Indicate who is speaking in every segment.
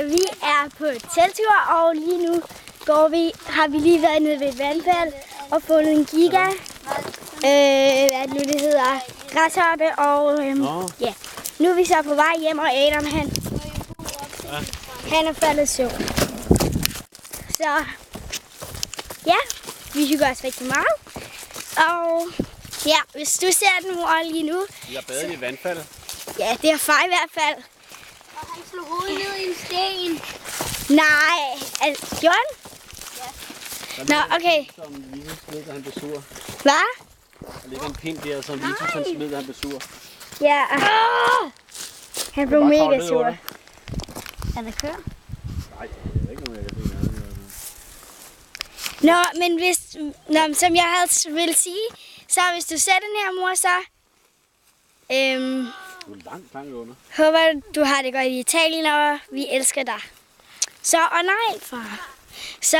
Speaker 1: Vi er på teltur, og lige nu har vi lige været nede ved et vandfald og fundet en giga. Hvad er det nu, det hedder? Græshoppe, og ja. Nu er vi så på vej hjem, og Adam, han er faldet i søvn. Så ja, vi hygger os rigtig meget. Og ja, hvis du ser den mor lige nu.
Speaker 2: Vi har badet i vandfaldet.
Speaker 1: Ja, det er far i hvert fald.
Speaker 3: Og han slog hovedet ned i en sten.
Speaker 1: Nej, gjorde han?
Speaker 2: Ja.
Speaker 1: Nå, okay.
Speaker 2: Som Vitus smed, da han blev sur.
Speaker 1: Hvad?
Speaker 2: Der ligger en pind der, som Vitus han smed, da han blev sur.
Speaker 1: Ja. Han blev mega sur.
Speaker 3: Er der kør?
Speaker 2: Nej, det er ikke noget, jeg kan se.
Speaker 1: Nå, men som jeg ville sige, så hvis du ser den her mor, så
Speaker 2: Du er langt under.
Speaker 1: håber du har det godt i Italien, og vi elsker dig. Så, og nej, far. Så,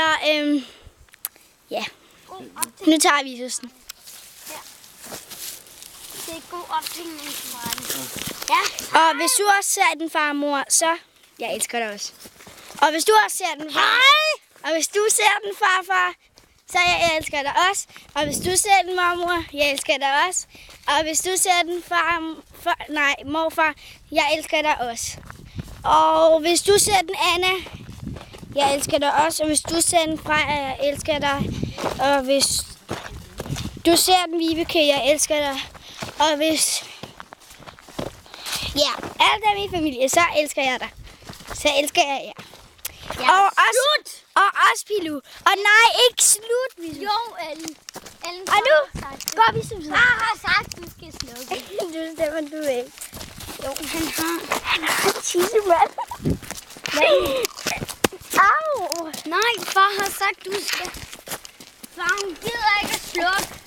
Speaker 1: ja. Nu tager vi Vitus'en.
Speaker 3: Ja. Det er god ophængning for den. Ja.
Speaker 1: Og hvis du også ser den, far og mor, så jeg elsker dig også. Og hvis du også ser den, far, og hvis du ser den, farfar, så jeg elsker dig også. Og hvis du ser den, mormor, jeg elsker dig også. Og hvis du ser den, morfar, jeg elsker dig også. Og hvis du ser den, Anna, jeg elsker dig også. Og hvis du ser den, Freja, jeg elsker dig. Og hvis du ser den, Vibeke, jeg elsker dig. Og hvis alt er min familie, så elsker jeg dig. Så elsker jeg jer.
Speaker 3: Ja.
Speaker 1: Og også Pilu. Og nej, ikke slut.
Speaker 3: Jo, Ellen.
Speaker 1: Og nu går vi som
Speaker 3: Far har sagt, du skal slukke.
Speaker 1: Du stemmer du ikke.
Speaker 3: Jo, han har
Speaker 1: en tissemand. Au.
Speaker 3: Nej, far har sagt, du skal. Far, hun gider ikke at slukke.